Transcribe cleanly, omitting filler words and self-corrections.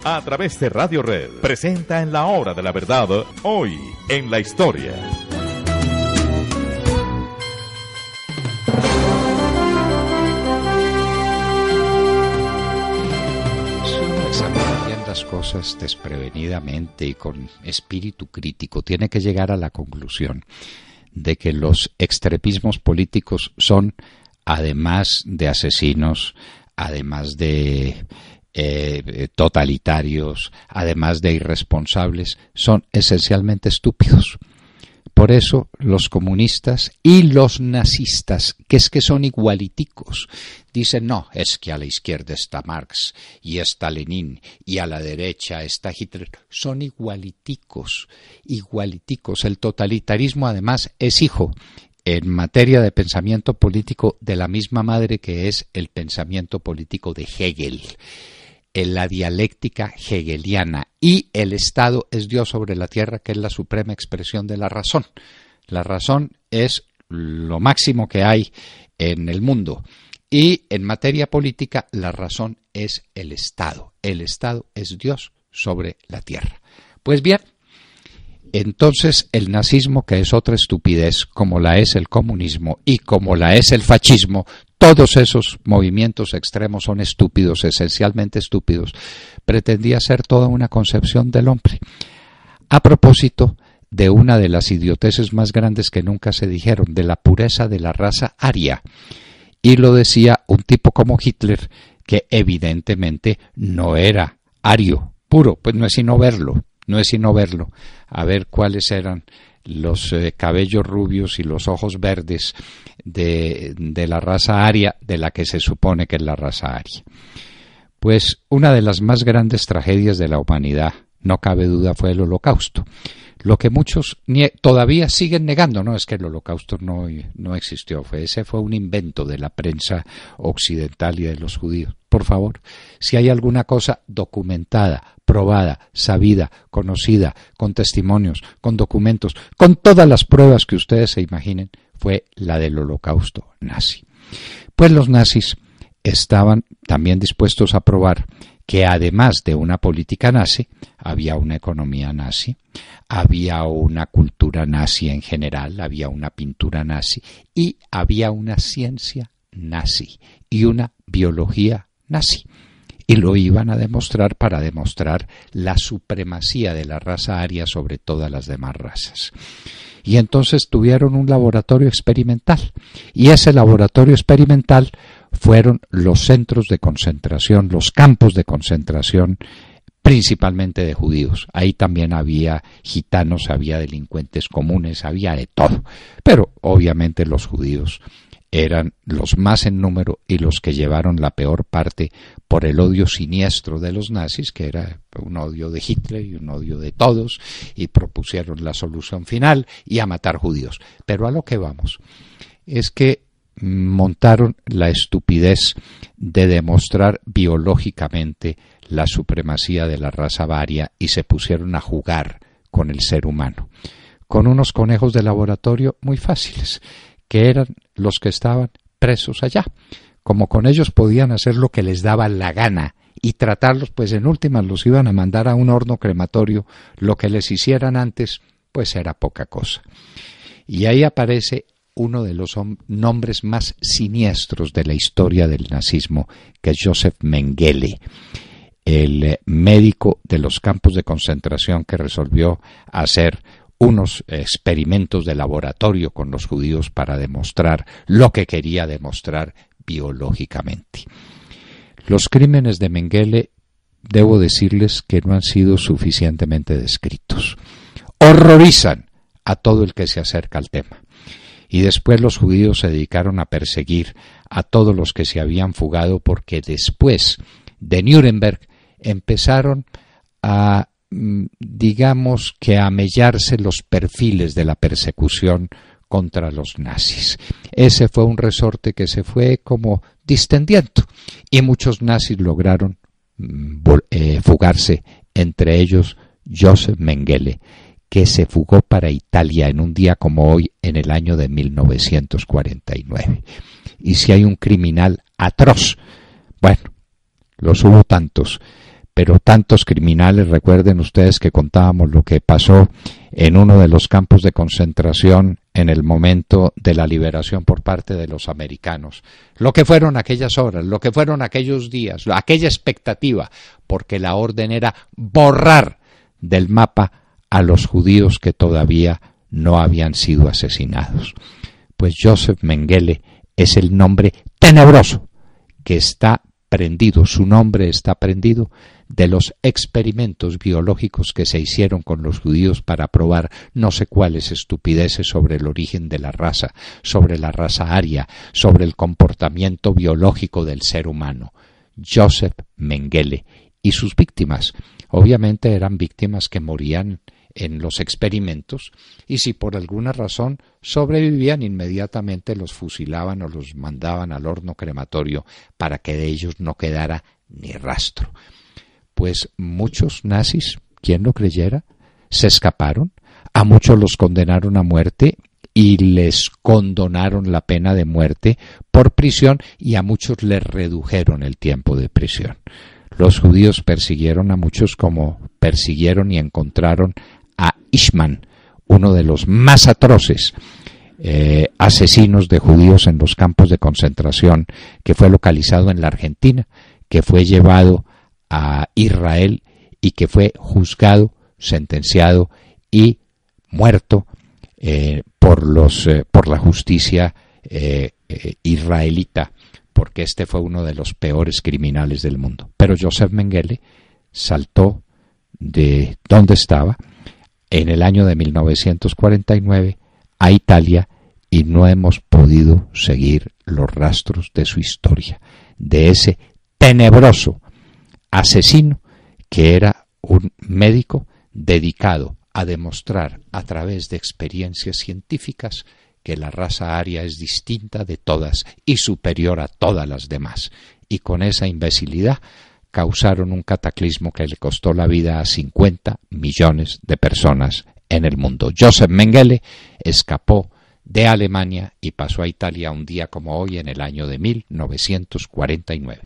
a través de Radio Red, presenta en la hora de la verdad, hoy en la historia. Si uno examina bien las cosas desprevenidamente y con espíritu crítico, tiene que llegar a la conclusión de que los extremismos políticos son, además de asesinos, además de totalitarios, además de irresponsables, son esencialmente estúpidos. Por eso los comunistas y los nazistas, que son igualiticos, dicen, no, es que a la izquierda está Marx y está Lenin y a la derecha está Hitler. Son igualiticos, igualiticos. El totalitarismo además es hijo en materia de pensamiento político de la misma madre que es el pensamiento político de Hegel, en la dialéctica hegeliana, y el Estado es Dios sobre la tierra, que es la suprema expresión de la razón. La razón es lo máximo que hay en el mundo, y en materia política la razón es el Estado. El Estado es Dios sobre la tierra. Pues bien, entonces el nazismo, que es otra estupidez, como la es el comunismo y como la es el fascismo, todos esos movimientos extremos son estúpidos, esencialmente estúpidos, pretendía ser toda una concepción del hombre. A propósito de una de las idioteces más grandes que nunca se dijeron, de la pureza de la raza aria. Y lo decía un tipo como Hitler, que evidentemente no era ario puro, pues no es sino verlo. No es sino verlo, a ver cuáles eran los cabellos rubios y los ojos verdes de la raza aria, de la que se supone que es la raza aria. Pues una de las más grandes tragedias de la humanidad, no cabe duda, fue el Holocausto. Lo que muchos todavía siguen negando, no es que el Holocausto no existió, ese fue un invento de la prensa occidental y de los judíos. Por favor, si hay alguna cosa documentada, probada, sabida, conocida, con testimonios, con documentos, con todas las pruebas que ustedes se imaginen, fue la del Holocausto nazi. Pues los nazis estaban también dispuestos a probar que además de una política nazi, había una economía nazi, había una cultura nazi en general, había una pintura nazi y había una ciencia nazi y una biología nazi. Y lo iban a demostrar para demostrar la supremacía de la raza aria sobre todas las demás razas. Y entonces tuvieron un laboratorio experimental, y ese laboratorio experimental fueron los centros de concentración, los campos de concentración, principalmente de judíos. Ahí también había gitanos, había delincuentes comunes, había de todo. Pero obviamente los judíos eran los más en número y los que llevaron la peor parte por el odio siniestro de los nazis, que era un odio de Hitler y un odio de todos, y propusieron la solución final y a matar judíos. Pero a lo que vamos es que montaron la estupidez de demostrar biológicamente la supremacía de la raza aria y se pusieron a jugar con el ser humano, con unos conejos de laboratorio muy fáciles, que eran los que estaban presos allá. Como con ellos podían hacer lo que les daba la gana y tratarlos, pues en últimas los iban a mandar a un horno crematorio, lo que les hicieran antes, pues era poca cosa. Y ahí aparece uno de los nombres más siniestros de la historia del nazismo, que es Joseph Mengele, el médico de los campos de concentración que resolvió hacer unos experimentos de laboratorio con los judíos para demostrar lo que quería demostrar biológicamente. Los crímenes de Mengele, debo decirles que no han sido suficientemente descritos. Horrorizan a todo el que se acerca al tema. Y después los judíos se dedicaron a perseguir a todos los que se habían fugado, porque después de Nuremberg empezaron a, digamos que a mellarse los perfiles de la persecución contra los nazis. Ese fue un resorte que se fue como distendiendo y muchos nazis lograron fugarse, entre ellos Joseph Mengele, que se fugó para Italia en un día como hoy en el año de 1949. Y si hay un criminal atroz, bueno, los hubo tantos, pero tantos criminales. Recuerden ustedes que contábamos lo que pasó en uno de los campos de concentración en el momento de la liberación por parte de los americanos. Lo que fueron aquellas horas, lo que fueron aquellos días, aquella expectativa, porque la orden era borrar del mapa a los judíos que todavía no habían sido asesinados. Pues Joseph Mengele es el nombre tenebroso que está prendido, su nombre está prendido de los experimentos biológicos que se hicieron con los judíos para probar no sé cuáles estupideces sobre el origen de la raza, sobre la raza aria, sobre el comportamiento biológico del ser humano. Joseph Mengele y sus víctimas, obviamente eran víctimas que morían en los experimentos, y si por alguna razón sobrevivían, inmediatamente los fusilaban o los mandaban al horno crematorio para que de ellos no quedara ni rastro. Pues muchos nazis, quien lo creyera, se escaparon, a muchos los condenaron a muerte y les condonaron la pena de muerte por prisión, y a muchos les redujeron el tiempo de prisión. Los judíos persiguieron a muchos, como persiguieron y encontraron a Eichmann, uno de los más atroces asesinos de judíos en los campos de concentración, que fue localizado en la Argentina, que fue llevado a Israel y que fue juzgado, sentenciado y muerto por la justicia israelita, porque este fue uno de los peores criminales del mundo. Pero Joseph Mengele saltó de donde estaba en el año de 1949 a Italia, y no hemos podido seguir los rastros de su historia, de ese tenebroso asesino que era un médico dedicado a demostrar a través de experiencias científicas que la raza aria es distinta de todas y superior a todas las demás. Y con esa imbecilidad causaron un cataclismo que le costó la vida a 50 millones de personas en el mundo. Joseph Mengele escapó de Alemania y pasó a Italia un día como hoy en el año de 1949.